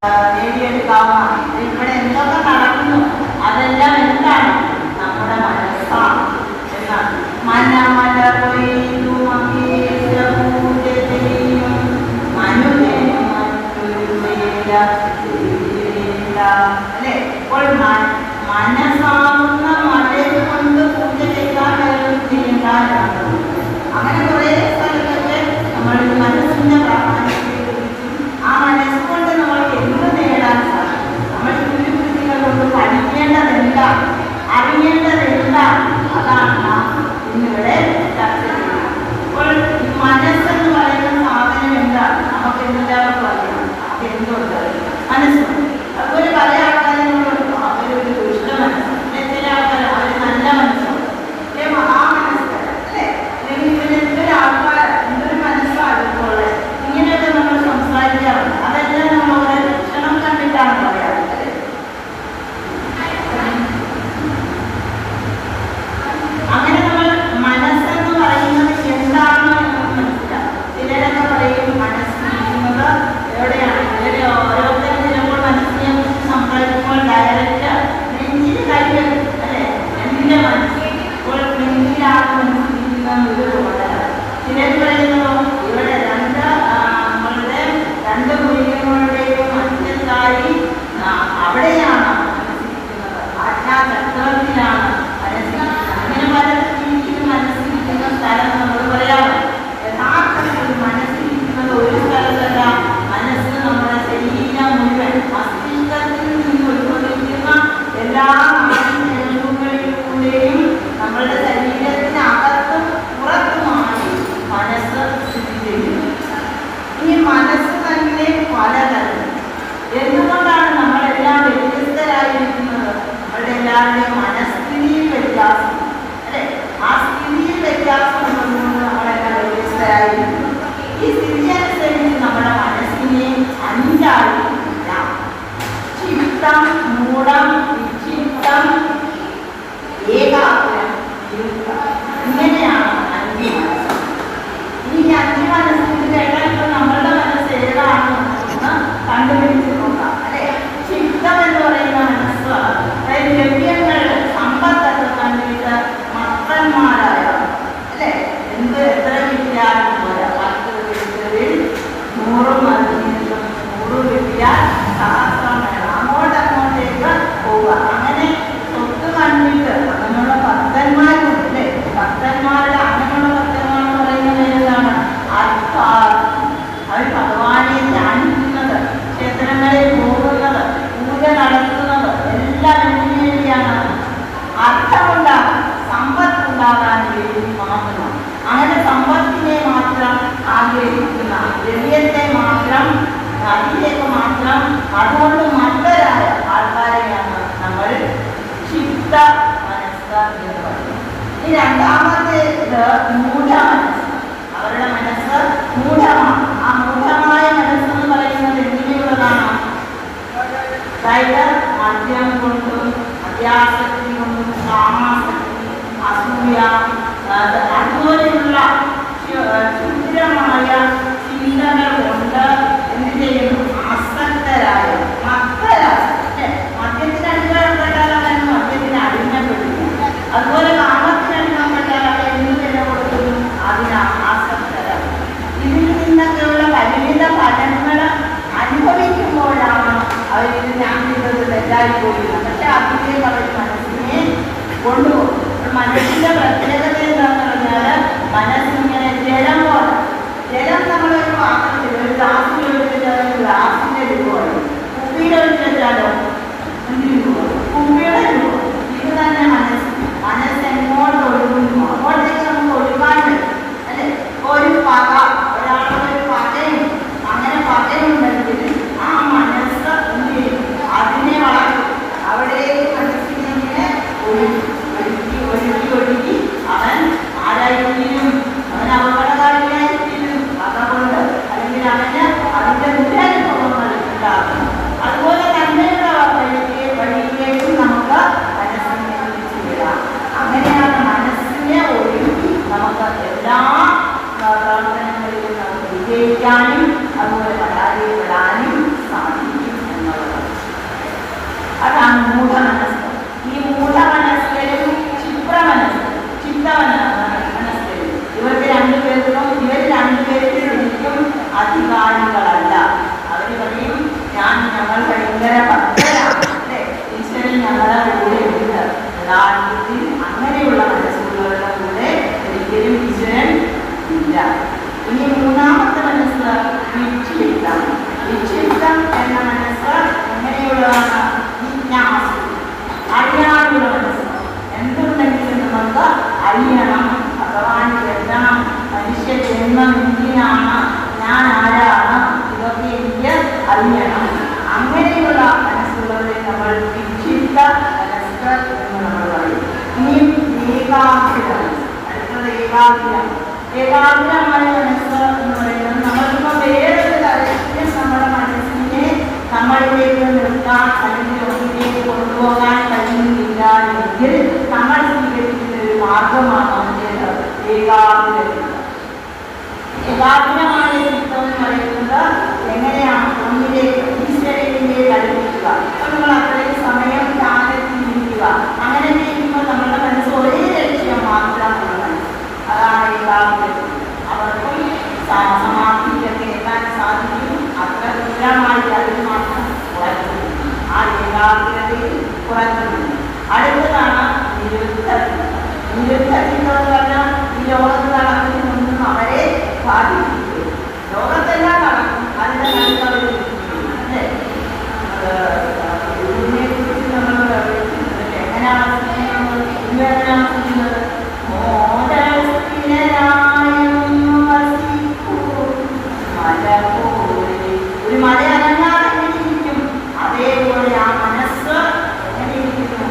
നേടിയെടുക്കാവുന്നതാണ്. ഇവിടെ എന്തൊക്കെ നടക്കുന്നു അതെല്ലാം എന്താണ്? നമ്മുടെ മനസ്സാണ് എന്നാണ്. മനമല കൊയ്തു മകേശപൂജയും മനുജന് മറ്റൊരു അല്ലെ. അപ്പോൾ മനസ്സാവുന്ന മഴയെ കൊണ്ട് പൂജ ചെയ്താൽ ചെയ്യേണ്ടതാണ്. അങ്ങനെ കുറേ സ്ഥലത്തൊക്കെ നമ്മൾ മനസ്സിന്റെ പ്രാധാന്യം ആ മനസ്സുകൊണ്ട് നമ്മൾക്ക് എന്ത് നേടാൻ സാധിക്കും? നമ്മൾ ചുരുക്കൃതികൾ കൊണ്ട് പഠിക്കേണ്ടതെന്താ, അറിയേണ്ടതെന്താ, അതാണ് നാം ഇന്നിവിടെ ചർച്ച ചെയ്യുന്നത്. അപ്പോൾ ഈ മനസ്സെന്ന് പറയുന്ന സാധനം എന്താണ്? നമുക്ക് എല്ലാവർക്കും അറിയാം. നമുക്ക് എന്തുണ്ട്? മനസ്സുണ്ട്. അതുപോലെ പല ആൾക്കാരുകളുണ്ട് അവരൊരു ദുഷ്ട മനസ്സ്, ചില ആൾക്കാർ അവർ നല്ല മനസ്സുണ്ട്, അല്ലെ മഹാമനസ്സുകൾ, അല്ലെ അല്ലെങ്കിൽ ഇവർ എന്തൊരു ആൾക്കാർ എന്തൊരു മനസ്സായിട്ടുള്ളത് ഇങ്ങനെയൊക്കെ നമ്മൾ സംസാരിക്കാറുണ്ട്. അതെല്ലാം നമ്മൾ ഓരോ ലക്ഷണം കണ്ടിട്ടാണ് പറയാറുള്ളത്. അങ്ങനെ നമ്മൾ മനസ്സെന്ന് പറയുന്നത് എന്താണെന്ന് മനസ്സിലാക്കാം. ചിലരൊക്കെ പറയും മനസ്സിരിക്കുന്നത് എവിടെയാണ്? ചിലർ ഓരോരുത്തരും ചിലപ്പോൾ മനസ്സിനെ കുറിച്ച് സംസാരിക്കുമ്പോൾ ഡയറക്റ്റ് നെഞ്ചിന് കൈവരും, അല്ലെ എൻ്റെ മനസ്സ്. ഇപ്പോൾ നെഞ്ചിലാണ് മനസ്സിരിക്കുന്നത് ഇതുപോലെ. ചിലർ പറയുന്നതോ ഇവിടെ രണ്ട് ഗുരുകളുടെയും മധ്യത്തായി അവിടെയാണ് മനസ്സിരിക്കുന്നത്, ആജ്ഞാചക്രത്തിലാണ് മനസ്സിരിക്കുന്നത്. അങ്ങനെ പല രീതിയിൽ മനസ്സിരിക്കുന്ന സ്ഥലം നമ്മൾ പറയാറ്. യഥാർത്ഥത്തിൽ മനസ്സിരിക്കുന്നത് ഒരു സ്ഥലത്തല്ല. മനസ്സ് നമ്മുടെ ശരീരം മുഴുവൻ മസ്തിഷ്കത്തിൽ നിന്ന് ഉത്ഭവിക്കുന്ന എല്ലാ നാടികളിലൂടെയും നമ്മളുടെ ശരീരത്തിനകത്തും പുറത്തുമായി മനസ്സ് സ്ഥിതി ചെയ്യുന്നു. ഈ മനസ്സ് തന്നെ പലതരം. എന്തുകൊണ്ടാണ് നമ്മളെല്ലാം വ്യത്യസ്തരായിരിക്കുന്നത്? നമ്മളുടെ എല്ലാവരുടെയും മനസ്ഥിതിയിൽ വ്യത്യാസം, അല്ലെ ആ സ്ഥിതിയിൽ വ്യത്യാസം ഉള്ളതുകൊണ്ട് നമ്മളെല്ലാം വ്യത്യസ്തരായിരിക്കുന്നു. ഈ സ്ഥിതി അനുസരിച്ച് നമ്മുടെ മനസ്സിനെ അഞ്ചായി ചിത്തം, മൂഢം, വിക്ഷിപ്തം, ഏകാഗ്രം, ഇങ്ങനെയാണ് അഞ്ച് മനസ്സ്. ഈ അഞ്ച് മനസ്സിന് കേട്ടാൽ നമ്മളുടെ മനസ്സ് ഏതാണെന്ന് കണ്ടുപിടിച്ച് നോക്കാം, അല്ലെ. ചിത്തം എന്ന് പറയുന്ന മനസ്സ് അതായത് ലഭ്യങ്ങൾ സമ്പത്തൊക്കെ കണ്ടിട്ട് മക്തന്മാരായ, അല്ലെ എത്ര കിട്ടിയാലും പോലെ 10 കിട്ടിയതിൽ 100 മതിയെന്നും 100 കിട്ടിയാൽ സഹസ്രം വേണം, അങ്ങോട്ടേക്ക് പോവുക. അങ്ങനെ സ്വത്ത് കണ്ടിട്ട് അങ്ങനെയുള്ള ഭക്തന്മാരുണ്ട്, അല്ലെ. ഭക്തന്മാരുടെ അങ്ങനെയുള്ള ഭക്തന്മാരെന്ന് പറയുന്നത് എന്താണ്? അവർ ഭഗവാനെ ധ്യാനിക്കുന്നത്, ക്ഷേത്രങ്ങളിൽ പോകുന്നത്, പൂജ നടത്തുന്നത് എല്ലാം എന്തിനു വേണ്ടിയാണ്? അർത്ഥമുണ്ടാകാൻ, സമ്പത്തുണ്ടാകാൻ വേണ്ടി മാത്രമാണ്. അങ്ങനെ സമ്പത്തിനെ മാത്രം ആഗ്രഹിക്കുന്ന, ദ്രവ്യത്തെ മാത്രം, അതിലേക്ക് മാത്രം, അതുകൊണ്ട് മറ്റൊരായ ആൾക്കാരെയാണ് നമ്മൾ ക്ഷിപ്ത മനസ്സ് എന്ന് പറയുന്നത്. ഈ രണ്ടാമത്തെ മൂഢ മനസ്സ്. അവരുടെ മനസ്സ് മൂഢമാണ്. ആ മൂഢമായ മനസ്സെന്ന് പറയുന്നത് എന്തിനുള്ളതാണ്? അതായത് മദ്യം കൊണ്ടും അത്യാസക്തി കൊണ്ടും കാമാസക്തി, അസൂയ, അതുപോലെയുള്ള ക്ഷുദ്രമായ ചിന്തകൾ കൊണ്ട് എന്ത് ചെയ്യുന്നു? ആസക്തരായ, മത്തരായ, മദ്യത്തിന് അടിമപ്പെട്ടാൽ അവൻ മദ്യത്തിന് അടിമപ്പെടുന്നു. അതുപോലെ കാമത്തിന് അടിമപ്പെട്ടാൽ അവൻ എന്ത് വില കൊടുക്കുന്നു? അതിന് ആസക്തരാണ്. ഇതിൽ നിന്നൊക്കെയുള്ള പരിമിത ഫലങ്ങൾ അനുഭവിക്കുമ്പോഴാണ് അവർ ഞാൻ ചെയ്തത് തെറ്റായി പോകുന്നത്. പക്ഷെ അതിനെ അവർ മനസ്സിനെ കൊണ്ടുപോകും. മനസ്സിന്റെ പ്രത്യേകത എന്താണെന്ന് പറഞ്ഞാൽ മനസ്സിങ്ങനെ ജലം പോലെ, ജലം നമ്മളൊരു പാത്രത്തിൽ ഒരു ഗ്ലാസ്സിൽ ഒഴിച്ചാൽ ഗ്ലാസിന്റെ രൂപമാണ്, കുപ്പിയിൽ ഒഴിച്ചാലോ കുപ്പിയുടെ രൂപം. ഇത് തന്നെ മനസ്സ് എങ്ങോട്ട് ഒഴുകുന്നു അങ്ങോട്ടേക്ക് നമുക്ക് ഒഴുകാൻ പറ്റും, അല്ലെ. ഒരു പക, ഒരാളൊരു പകയും അങ്ങനെ പകയുണ്ടെങ്കിൽ ആ മനസ്സ് എന്ത് ചെയ്യും? അതിനെ വളർത്തും. അവിടേക്ക് മനസ്സിനെ ഒഴുകി അവൻ ആരായിരിക്കും? അവൻ അപകടകാരിയായിരിക്കും. അതുകൊണ്ട് അല്ലെങ്കിൽ അവന് അതിന്റെ ദുരനുഭവങ്ങൾ ഉണ്ടാകും. അതുപോലെ തന്നെയുള്ള വഴിയിലേക്കും നമുക്ക് മനസ്സിനെ ഒഴിച്ചു വിടാം. അങ്ങനെയാണ് മനസ്സിനെ ഒഴുകി നമുക്ക് എല്ലാ പ്രവർത്തനങ്ങളിലും നമുക്ക് വിജയിക്കാനും അതുപോലെ പരാജയപ്പെടാനും സാധിക്കും. ഏകാഗ്രമായ മനസ്സ് എന്ന് പറയുന്നത് നമ്മളിപ്പോൾ വേറൊരു തരത്തിൽ നമ്മുടെ മനസ്സിനെ നമ്മളിലേക്ക് നിർത്താൻ അല്ലെങ്കിൽ ഒന്നിലേക്ക് കൊണ്ടുപോകാൻ കഴിയുന്നില്ല എങ്കിൽ നമ്മൾ സ്വീകരിക്കുന്ന ഒരു മാർഗമാണ് അതിൻ്റേത് ഏകാഗ്രമായ ചിത്രം എന്ന് പറയുന്നത് എങ്ങനെയാണ് ഒന്നിലേക്ക് ഈശ്വരനിലേക്ക് അടുപ്പിക്കുക. അപ്പോൾ നമ്മൾ അത്രയും സമയം ധ്യാനത്തിലിരിക്കുക. അങ്ങനെ ചെയ്യുമ്പോൾ നമ്മുടെ മനസ്സ് ഒരേ ലക്ഷ്യം മാത്രമാണ്. അതാണ് ഏകാഗ്രത. അവർക്കും സമാധിയിലൊക്കെ എത്താൻ സാധിക്കും. അത്ര ദൂരമായി അതിൽ മാത്രം കുറയ്ക്കുന്നു. ആ ഏകാഗ്രതയിൽ കുറയ്ക്കുന്നു. അടുത്തതാണ് നിരുദ്ധത. നിരുദ്ധത എന്ന് പറഞ്ഞാൽ ഈ ലോകത്ത് നടക്കുന്നതൊന്നും അവരെ ബാധിക്കും. ലോകത്തെല്ലാം നടക്കും, അതിൻ്റെ നടുക്കവർ അല്ലേ. ഇതിനെക്കുറിച്ച് നമ്മൾ എങ്ങനെയാണ് എങ്ങനെയാണ് ചെയ്യുന്നത്? ഒരു മല അനങ്ങാതെ എങ്ങനെയിരിക്കും, അതേപോലെ ആ മനസ്സ് എങ്ങനെയിരിക്കുന്നു?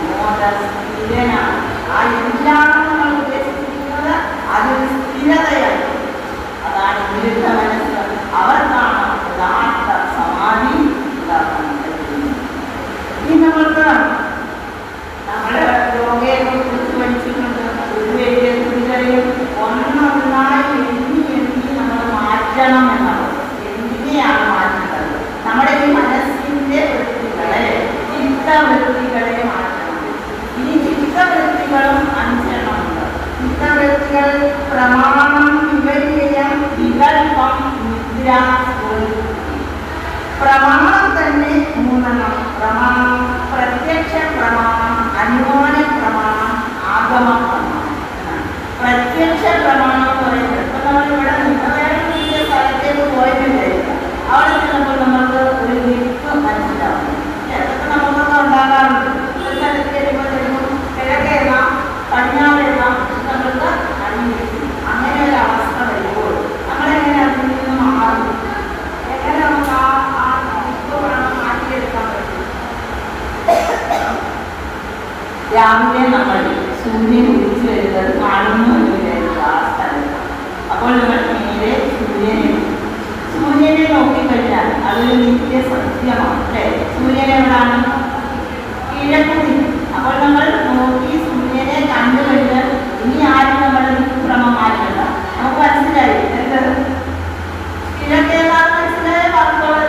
മോദസ്ഥിരനാണ്. ആ എല്ലാം നമ്മൾ ഉദ്ദേശിക്കുന്നത് അതൊരു സ്ഥിരതയാണ്. അതാണ് വിരുദ്ധ മനസ്സ്. അവർക്കാണ് യഥാർത്ഥ സമാധി ഉണ്ടാക്കാൻ കഴിയുന്നത്. ഇനി നമ്മൾക്ക് നമ്മുടെ യോഗയെ കുറിച്ച് പഠിച്ചിട്ടുണ്ട്. ഒരു വലിയ കുട്ടികളെയും ഒന്നൊന്നായി എണ്ണി നമ്മൾ മാറ്റണം എന്നാണ്. എന്തിനെയാണ് മാറ്റേണ്ടത്? നമ്മുടെ ഈ മനസ്സിൻ്റെ വൃത്തികളെ, ചിത്തവൃത്തികളെ മാറ്റണം. ഈ ചിത്തവൃത്തികളും അഞ്ചെണ്ണമുണ്ട്. ചിത്തവൃത്തികൾ പ്രമാണം, വിപര്യം, വികല്പം, നിദ്ര, പ്രമാണം തന്നെ മൂന്നെണ്ണം. പ്രമാണം പ്രത്യക്ഷ പ്രമാണം, അനുമാന പ്രമാണം, ആഗമ പ്രമാണം. പ്രത്യക്ഷ പ്രമാണം എന്ന് പറയുന്നത് ഇപ്പം നമ്മളിവിടെ വേറെ സ്ഥലത്തേക്ക് പോയിട്ടുണ്ടായിരിക്കാം. അവിടെ ചെന്നപ്പോൾ നമുക്ക് ഒരു വിപ്പ് മനസ്സിലാവും. അതൊക്കെ നമുക്കൊക്കെ ഉണ്ടാകാറുണ്ട്. ഒരു സ്ഥലത്ത് ചെല്ലുമ്പോൾ കിഴക്കേതാം പടിഞ്ഞാറേതാം നമ്മൾക്ക് അറിഞ്ഞിരിക്കും. അങ്ങനെ ഒരു അവസ്ഥ വരുമ്പോൾ നമ്മളെങ്ങനെ അതിൽ നിന്ന് മാറും? എങ്ങനെ നമുക്ക് ആ വിപ്പ് മാറ്റിയെടുക്കാൻ പറ്റും? രാവിലെ നമ്മൾ സൂര്യൻ ഉദിച്ചു വരുന്നത് കാണുന്നു എന്ന് വിചാരിക്കുക ആ സ്ഥലത്ത്. അപ്പോൾ നമ്മൾ നേരെ സൂര്യനെ നോക്കിക്കഴിഞ്ഞാൽ അതൊരു നിത്യ സത്യമാണ് അല്ലേ. സൂര്യൻ എവിടാണ്? കിഴക്ക്. അപ്പോൾ നമ്മൾ നോക്കി സൂര്യനെ കണ്ടു കഴിഞ്ഞാൽ ഇനി ആരും നമ്മുടെ ക്രമം മാറ്റണ്ട. നമുക്ക് മനസ്സിലായി എന്ത് കിഴക്കേതാന്ന് മനസ്സിലായ വാക്കുകളെ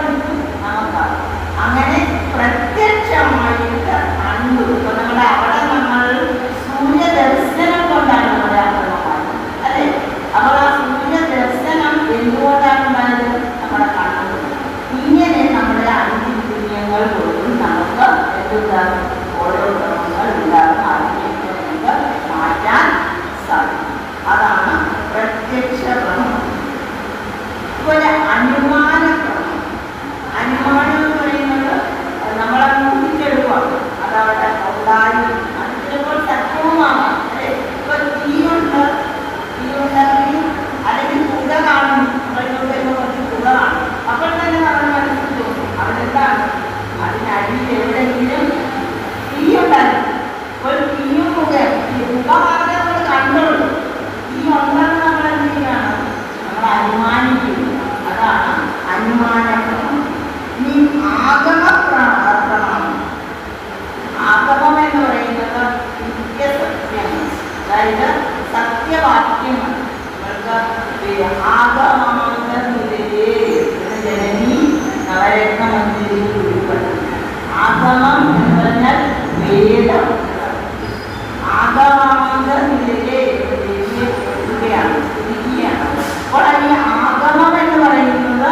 നമുക്കാണ്. അങ്ങനെ പ്രത്യക്ഷമായിട്ട് കണ്ടു. ഇപ്പൊ നമ്മുടെ അവിടെ നമ്മൾ സൂര്യ ദർശനം കൊണ്ടാണ് നമ്മുടെ അക്രമമായത് അല്ലേ. അപ്പോൾ ആ സൂര്യ ദർശനം എന്തുകൊണ്ടാണ് ഉണ്ടായത്? നമ്മുടെ കണ്ണു. ഇങ്ങനെ നമ്മുടെ അഞ്ചിന്ദ്രിയങ്ങൾ കൊണ്ടും നമുക്ക് എന്തുണ്ടാകും? ഓരോ ക്രമങ്ങൾ ഉണ്ടാകും. അതിനെ നമുക്ക് മാറ്റാൻ സാധിക്കും. അതാണ് പ്രത്യക്ഷ ക്രമം. അതുപോലെ അനുമാന ക്രമം. അനുമാനം എന്ന് പറയുന്നത് നമ്മളെ ഊഹിച്ചെടുക്കുകയാണ്. അതവിടെ ഉണ്ടായി അത് ചിലപ്പോൾ സത്യവുമാകാം അല്ലേ. ഇപ്പൊ തീയുണ്ടെങ്കിൽ അല്ലെങ്കിൽ പുക കാണുന്നു. നമ്മളിലൂടെ കുറച്ച് പുക കാണും. അപ്പോൾ തന്നെ നമ്മൾ മനസ്സിൽ തോന്നും അവിടെന്താണ് അതിനടിയിൽ എവിടെയെങ്കിലും തീയുണ്ടായിരുന്നു. അപ്പോൾ തീയും പുകയാണ്. പുക മാത്രമേ നമ്മൾ കണ്ടുള്ളൂ. തീ ഉണ്ടെന്ന് നമ്മൾ എന്ത് ചെയ്യുകയാണ്? നമ്മൾ അനുമാനിക്കുന്നു. അതാണ് അനുമാനക്രമം. ഇനി ആഗമക്രമം. ആഗമം എന്ന് പറയുന്നത് നിത്യസത്യങ്ങൾ, അതായത് സത്യവാക്യങ്ങൾ. ജനനി നവരത്നമന്ത്രി ഉൾപ്പെടും. ആഗമം എന്ന് പറഞ്ഞാൽ വേദം. ആഗമാന്തരയാണ് സ്ഥിതിയാണ്. അപ്പോൾ ഈ ആഗമം എന്ന് പറയുന്നത്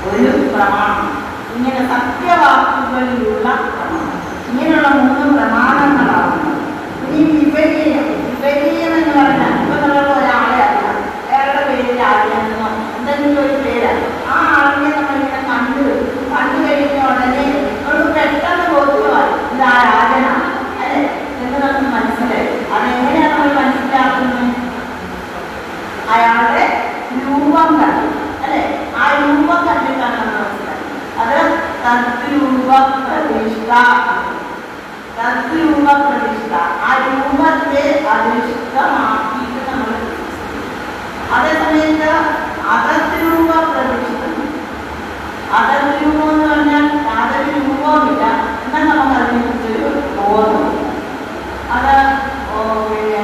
ഒരു പ്രമാണം. ഇങ്ങനെ സത്യവാക്കുകളിലുള്ള പ്രമാണം. ഇങ്ങനെയുള്ള 3 പ്രമാണങ്ങളാണ്. ഇനി വിപരീയം. വിപരീയം എന്ന് പറഞ്ഞാൽ ഇപ്പൊ നമ്മൾ ഒരാളെ അറിയാം, അയാളുടെ പേരിൽ അറിയാമെന്നോ എന്തെങ്കിലും ഒരു പേരാണ്. ആ ആളിനെ നമ്മളിങ്ങനെ കണ്ടു കഴിഞ്ഞ ഉടനെ നമ്മൾ പെട്ടെന്ന് ബോധ്യമായി ഇത് ആ രാജനാണ് അല്ലെ എന്ന് നമുക്ക് മനസ്സിലായി. അതെങ്ങനെയാണ് നമ്മൾ മനസ്സിലാക്കുന്നത്? അയാളുടെ രൂപം കണ്ടു അല്ലെ. ആ രൂപം കണ്ടിട്ടാണ് നമ്മൾ മനസ്സിലാക്കുന്നത്. അത് തദ്രൂപ പ്രതിഷ്ഠ. തദ്രൂപ പ്രതിഷ്ഠ. ആ രൂപത്തെ സത്യത്തെ അധിഷ്ഠിതമാക്കിയിട്ട് നമ്മൾ അതേസമയത്ത് അതദ്രൂപ പ്രതിഷ്ഠിതം. അതദ്രൂപം എന്ന് പറഞ്ഞാൽ യാതൊരു രൂപവുമില്ല, എന്നാൽ നമുക്ക് അതിനെക്കുറിച്ചൊരു ബോധം. അത് പിന്നെ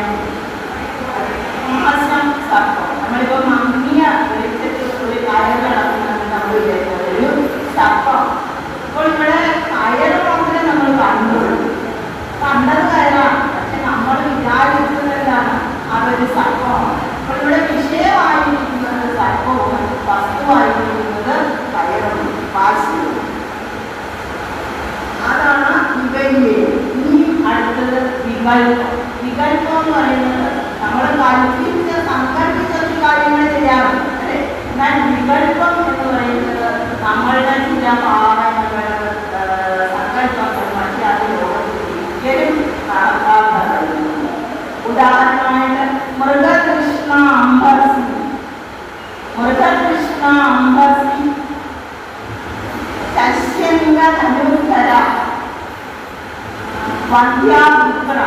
സർപ്പം, നമ്മളിപ്പോൾ മങ്ങിയ വെളിച്ചത്തിൽ ഒരു കയർ കിടക്കുന്നത് നമ്മൾ വിചാരിക്കുന്നത് ഒരു സർപ്പം. അപ്പോൾ ഇവിടെ കയർ മാത്രമേ നമ്മൾ കണ്ടുള്ളൂ, കണ്ടത് കയറാണ്, പക്ഷെ നമ്മൾ വിചാരിക്കുന്നതാണ് അതൊരു സർപ്പമാണ്. അപ്പോൾ ഇവിടെ വിഷയമായിരിക്കുന്നത് സർപ്പവും വസ്തുവായിരിക്കുന്നത് കയറും പാർശ്വവും. അതാണ് വിപര്യം. ഇനി അടുത്തത് വികല്പം. വികല്പം എന്ന് പറയുന്നത് നമ്മൾ കൽപ്പിച്ച് സങ്കല്പിച്ച കാര്യങ്ങൾ ചെയ്യാറുണ്ട് അല്ലേ. എന്നാൽ വികല്പം എന്ന് പറയുന്നത് നമ്മളുടെ ചില ഭാവനകൾ സങ്കല്പങ്ങൾ മറ്റേ അത് ലോകത്തിൽ ഒരിക്കലും നടക്കാത്തതാണ്. ഉദാഹരണമായിട്ട് മൃഗകൃഷ്ണ അംബസി, മൃഗകൃഷ്ണ അംബസി ശശ്യംഗ ധനുധര വന്ധ്യാപുത്ര,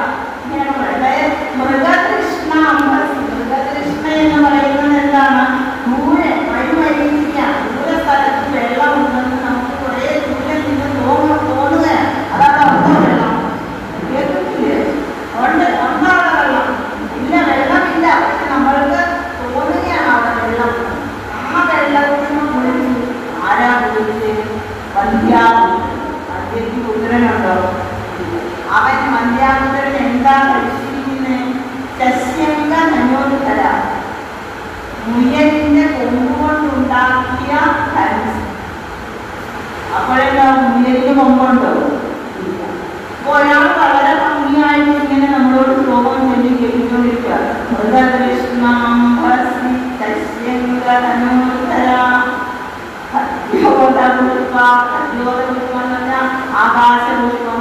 ഇങ്ങനെ പറയുന്നത്. മൃഗകൃഷ്ണ അംബസി, മൃഗകൃഷ്ണ എന്ന് പറയുന്നത് എന്താണ്? ദൂരെ വഴിമരിക്കുകയാണ്, ദൂരെ സ്ഥലത്ത് വെള്ളമുണ്ടെന്ന് നമുക്ക് കുറേ ദൂരെ നിന്ന് തോന്നുകയാണ്. അതാണ് അവിടെ വെള്ളം കേൾക്കുന്നില്ലേ? ഒന്നാണ് വെള്ളം ഇല്ല, വെള്ളമില്ല, പക്ഷെ നമ്മൾക്ക് തോന്നുകയാണ് അവിടെ വെള്ളം. ആ വെള്ളത്തിന് കുളിച്ച് ആരാ കുളിച്ച്? വന്ധ്യാപുത്രൻ. വന്ധ്യയ്ക്ക് പുത്രനുണ്ടോ? അവൻ വന്ധ്യാപുത്രൻ എന്താ കഴിച്ചിരിക്കുന്നത്? ശശ്യംഗ ധനോധര, മുയലിന്റെ കൊമ്പുകൊണ്ടുണ്ടാക്കിയ ധനുസ്. അപ്പോഴെന്താ മുയലിന് കൊമ്പുണ്ടോ? ഇല്ല. അപ്പോൾ ഒരാൾ വളരെ ഭംഗിയായിട്ട് ഇങ്ങനെ നമ്മളോട് ശ്ലോകം ചൊല്ലി കേട്ടുകൊണ്ടിരിക്കുക. മൃഗകൃഷ്ണാംബസി ശശ്യംഗ ധനോധര ആകാശപുഷ്പം,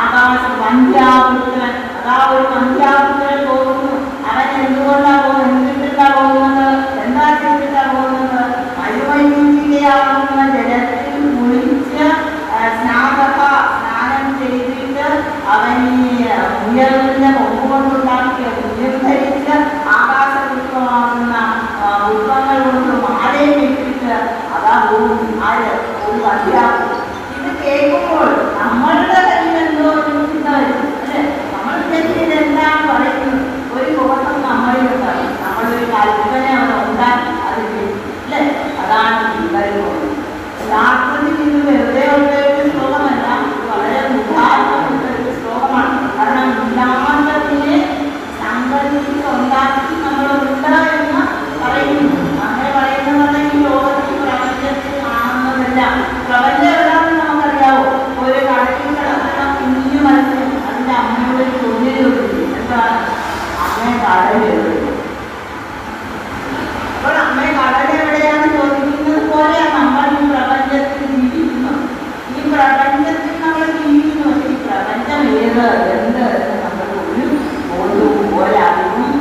ആകാശ വന്ധ്യാപുത്രൻ. അതാ ഒരു വന്ധ്യാപുത്രൻ പോകുന്നു. അവൻ എന്തുകൊണ്ടാ പോകുന്നത്? എന്തിട്ടാ പോകുന്നത്? എന്താ ചെയ്തിട്ടാ പോകുന്നത്? മരുമയൂരികയാകുന്ന ജലത്തിൽ കുളിച്ച് സ്നാനം ചെയ്തിട്ട് അവൻ മുയലിന്റെ കൊമ്പുകൊണ്ടുണ്ടാക്കിയ മുയൽ ധരിച്ച് ആകാശപുഷ്പമാകുന്ന പുഷ്പങ്ങൾ കൊണ്ട് മാലയും ഇട്ടിട്ട് അതാ പോകും. ആര്? ഒരു വന്ധ്യാപുത്രൻ. ഇത് കേൾക്കുമ്പോൾ നമ്മളുടെ കയ്യിൽ എന്തോ ഒരു ചിന്ത വരും അല്ലേ. നമ്മൾ തെറ്റിയത് എന്താണ് പറയുന്നത്? ഒരു ബോധം നമ്മളിലുണ്ടാകും, നമ്മളൊരു കൽപ്പന അവിടെ ഉണ്ടാക്കി അത് അല്ലേ. അതാണ് വികല്പം. ശാസ്ത്രത്തിൽ ഇത് വെറുതെ ഉള്ള ഒരു ശ്ലോകമല്ല, വളരെ ഉദാഹരണമുള്ള ഒരു ശ്ലോകമാണ്. കാരണം ഇല്ലാത്തതിനെ സങ്കല്പിച്ച് ഉണ്ടാക്കി നമ്മളുണ്ട് എന്ന് പറയുന്നു. അങ്ങനെ പറയുന്നതല്ല ഈ ലോകത്തിൽ പ്രപഞ്ചത്തിൽ കാണുന്നതല്ല. പ്രപഞ്ചം എവിടെയാണെന്ന് നമുക്കറിയാവോ? ഒരു കടലിൽ കിടക്കുന്ന കുഞ്ഞു മത്സ്യം അതിന്റെ അമ്മയോട് ചോദ്യം ചോദിച്ചു, എന്താണ് അമ്മേ കടൽ എവിടെ? അപ്പോൾ അമ്മേ കടൽ എവിടെയാണ് ചോദിക്കുന്നത് പോലെയാണ് നമ്മൾ ഈ പ്രപഞ്ചത്തിൽ ജീവിക്കുന്നത്. ഈ പ്രപഞ്ചത്തിൽ നമ്മൾ ജീവിക്കുന്നു. ഈ പ്രപഞ്ചം ഏത് എന്ത് എന്ന് നമ്മൾ ഒരു ബോധവും ഒരറിവും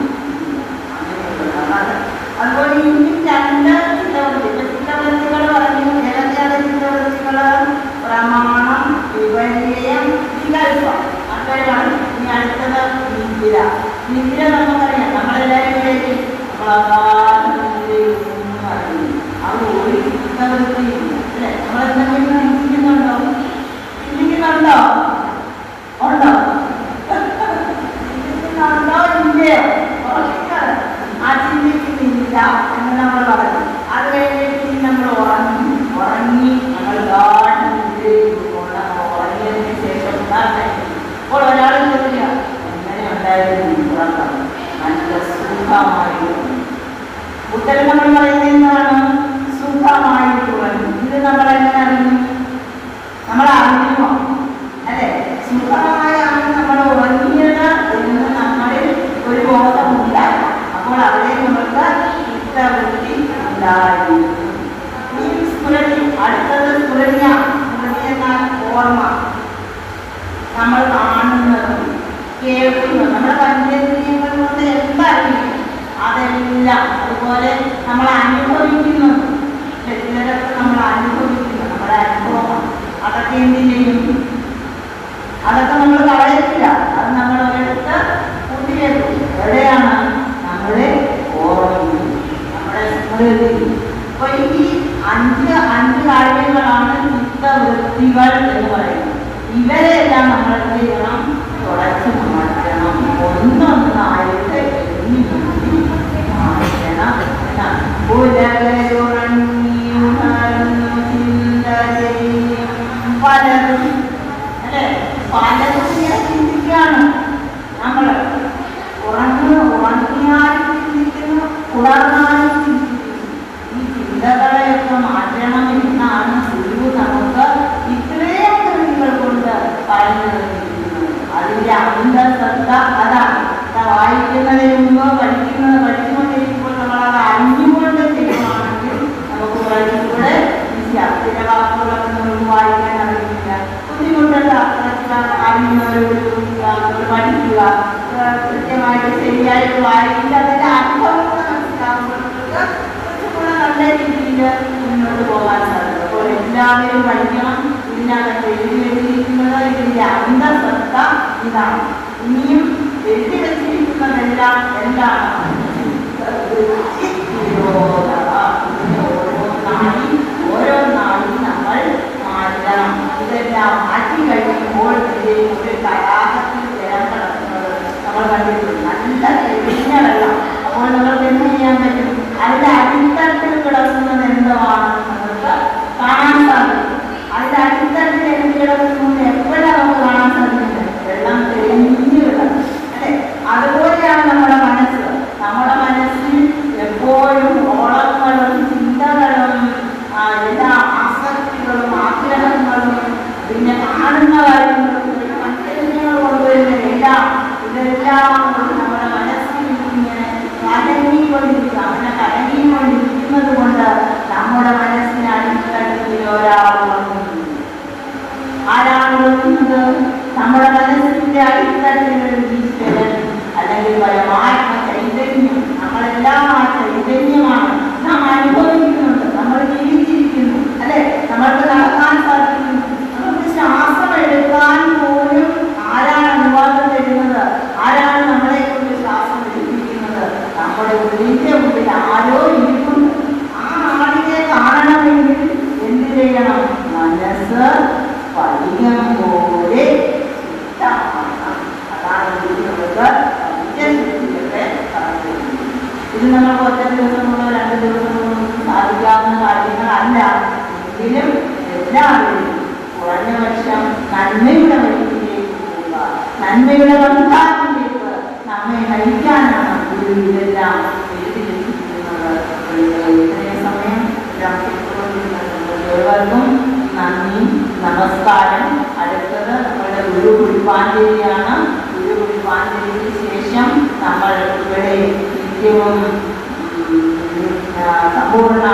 അങ്ങനെയുള്ളതാണ്. അതുപോലെ ഇനിയും രണ്ട് ചിത്തവൃത്തികൾ പറഞ്ഞു. ഏതൊക്കെയാണ് ചിത്തവൃത്തികൾ? പ്രമാണം, വിപര്യം, വികല്പം. അങ്ങനെ പറഞ്ഞു. ഇനി അടുത്തത് നിദ്ര. നിദ്ര നമുക്കറിയാം, നമ്മളെല്ലാവരും വിചാരിക്കും അറിയും. അത് ഒരു ചിത്തവൃത്തിയില്ല അല്ലേ. നമ്മളെന്തെങ്കിലും ചിന്തിക്കുന്നുണ്ടോ? ചിന്തിക്കുന്നുണ്ടോ? ഉണ്ടോ? ചിന്തിക്കുന്നുണ്ടോ? ഇല്ലയോ? ആ ചിന്തിക്കുന്നില്ല എന്ന് നമ്മൾ പറഞ്ഞു. അത് കഴിഞ്ഞിട്ട് നമ്മൾ ഉറങ്ങി നമ്മൾ ഉറങ്ങിയതിന് ശേഷം അപ്പോൾ ഒരാൾ ചോദിക്കുക, എങ്ങനെ ഉണ്ടായിരുന്നു ഉറക്കം? നല്ല സുഖമായിരുന്നു. ഉത്തരം നമ്മൾ പറയുന്നത് എന്താണ്? സുഖമായിട്ടുള്ളു. ഇത് നമ്മൾ എങ്ങനെ അറിഞ്ഞു? നമ്മൾ അറിയുമോ അല്ലെ? സുഖമായാണ് നമ്മൾ ഉറങ്ങിയത് എന്ന് നമ്മളിൽ ഒരു ബോധമുണ്ടായി. അപ്പോൾ അവിടെ നമ്മൾക്ക് ചിത്തവൃത്തി ഉണ്ടായിരുന്നു. ഈ സ്മൃതി. അടുത്തത് സ്മൃതി. സ്മൃതി എന്നാൽ ഓർമ്മ. നമ്മൾ കാണുന്നതും കേൾക്കുന്നതും നമ്മുടെ പഞ്ചേന്ദ്രിയങ്ങൾ കൊണ്ട് എന്തറിയും അതെല്ലാം. അതുപോലെ നമ്മൾ അനുഭവിക്കുന്നതും ചിലരൊക്കെ നമ്മൾ അനുഭവിക്കുന്നു, നമ്മുടെ അനുഭവമാണ്. അതൊക്കെ എന്ത് ചെയ്യും? അതൊക്കെ നമ്മൾ കളയത്തില്ല. അത് നമ്മൾ ഒരിടത്ത് കൂട്ടിവെക്കും. ചിത്തവൃത്തികൾ എന്ന് പറയുന്നത്. ഇവരെല്ലാം നമ്മൾ എന്ത് ചെയ്യണം? തുടച്ചു മാറ്റണം. ഒന്നൊന്നായിട്ട് എണ്ണി മാറ്റണം എന്നാണ്. പലതും അല്ലെ, പലതും ഇങ്ങനെ ചിന്തിക്കുകയാണ്. നമ്മൾ ഉറങ്ങിയാലും ചിന്തിക്കുന്നു, ഉണർന്നാലും ചിന്തിക്കുന്നു. ഈ ചിന്തകളെയൊക്കെ മാറ്റണം എന്നാണ് ഗുരു നമുക്ക് ഇത്രയും കൃതികൾ കൊണ്ട് പറഞ്ഞു തന്നിരിക്കുന്നത്. അതിൻ്റെ അന്തർശ്രദ്ധ അതാണ്. വായിക്കുന്നതിന് മുമ്പ് പഠിച്ചുകൊണ്ടിരിക്കുമ്പോൾ നമ്മളത് അറിഞ്ഞുകൊണ്ട് ചെയ്യുകയാണെങ്കിൽ നമുക്ക് കുറച്ചുകൂടെ ചില വാക്കുകളൊക്കെ നമുക്ക് വായിക്കാൻ അറിയില്ല. ബുദ്ധിമുട്ടുള്ള അറിയുന്നവരോട് പഠിക്കുക, കൃത്യമായിട്ട് ശരിയായിട്ട് വായിക്കുക, അതിൻ്റെ അർത്ഥം കൂടെ മനസ്സിലാകുമ്പോഴത്തേക്ക് കുറച്ചുകൂടെ നല്ല രീതിയിൽ മുന്നോട്ട് പോകാൻ സാധിക്കും. അപ്പോൾ എല്ലാവരും പഠിക്കണം. ഇതിനകത്ത് എഴുതി വെച്ചിരിക്കുന്നത് ഇതിൻ്റെ അന്തർശ്രദ്ധ ഇതാണ്. ഇനിയും എഴുതി വെച്ചിരിക്കുന്നതെല്ലാം എന്താണ്? ഓരോന്നായി നമ്മൾ മാറ്റണം. ഇതെല്ലാം മാറ്റി കഴിയുമ്പോൾ ഒരു തടാകത്തിൽ ജലം കിടക്കുന്നത് നമ്മൾ കണ്ടിട്ടുണ്ട്. നല്ല തെളിഞ്ഞ വെള്ളം. അപ്പോൾ നമുക്ക് എന്ത് ചെയ്യാൻ പറ്റും? അതിൻ്റെ അടിത്തട്ടിൽ കിടക്കുന്നത് എന്തുവാണെന്ന് നമുക്ക് കാണാൻ സാധിക്കും. അതിൻ്റെ അടിത്തട്ടിൽ എന്ത് കിടക്കുന്നു എപ്പോഴാണ് നമുക്ക് കാണാൻ സാധിക്കുന്നത്? വെള്ളം തെളിഞ്ഞു കിടക്കും അല്ലെ? അതുപോലെയാണ് നമ്മുടെ മനസ്സ്. നമ്മുടെ മനസ്സിൽ എപ്പോഴും ഓളങ്ങളും ചിന്തകളും എല്ലാ ആസക്തികളും ആഗ്രഹങ്ങളും പിന്നെ കാണുന്ന കാര്യങ്ങളും മനുഷ്യങ്ങൾ കൊണ്ടുവരുന്ന ഇതെല്ലാം നമ്മുടെ മനസ്സിൽ ഇങ്ങനെ കലങ്ങിക്കൊണ്ടിരിക്കുക. അങ്ങനെ കലങ്ങിക്കൊണ്ടിരിക്കുന്നത് കൊണ്ട് നമ്മുടെ മനസ്സിന് അടിത്തട്ടിൽ ഒരാൾ വന്നിട്ടുണ്ട്. ആരാണ് വരുന്നത്? നമ്മുടെ മനസ്സിന്റെ അടിത്തട്ടിൽ ഈശ്വരൻ അല്ലെങ്കിൽ പരമാത്മ ചൈതന്യം. നമ്മളെല്ലാം ആ ചൈതന്യമാണ് നാം അനുഭവിക്കുന്നുണ്ട്. നമ്മൾ ജീവിച്ചിരിക്കുന്നു അല്ലെ? നമ്മൾക്ക് നടക്കാൻ സാധിക്കുന്നു. നമുക്ക് ശ്വാസം എടുക്കാൻ പോലും ആരാണ് അനുവാദം തരുന്നത്? ആരാണ് നമ്മളെ കൊണ്ട് ശ്വാസം എടുപ്പിക്കുന്നത്? നമ്മുടെ ഉള്ളിന്റെ ഉള്ളിൽ ആരോ ഇരിക്കുന്നു. ആ ആളിനെ കാണണമെങ്കിൽ എന്ത് ചെയ്യണം? മനസ്സ് പതികം പോലെ അതാണ് ഇത് നമുക്ക് ഒറ്റ ദിവസം കൊണ്ടോ 2 ദിവസം കൊണ്ടോ സാധിക്കാവുന്ന കാര്യങ്ങളല്ല. എങ്കിലും എല്ലാവരും കുറഞ്ഞ പക്ഷം നന്മയുടെ വഴിയിലേക്ക് പോവുക. നന്മയുടെ ബന്ധാത്തിലേക്ക് നമ്മെ നയിക്കാനാണ് ഗുരു ഇതെല്ലാം എഴുതി വെച്ചിരിക്കുന്നത്. ഇത്രയും സമയം ഏവർക്കും നന്ദി, നമസ്കാരം. അടുത്തത് നമ്മുടെ ഗുരു കുടിപ്പാഞ്ചേരിയാണ്. ഗുരു കുടിപ്പാഞ്ചേരിക്ക് ശേഷം നമ്മൾ ഇവിടെ നിത്യവും സമ്പൂർണ്ണ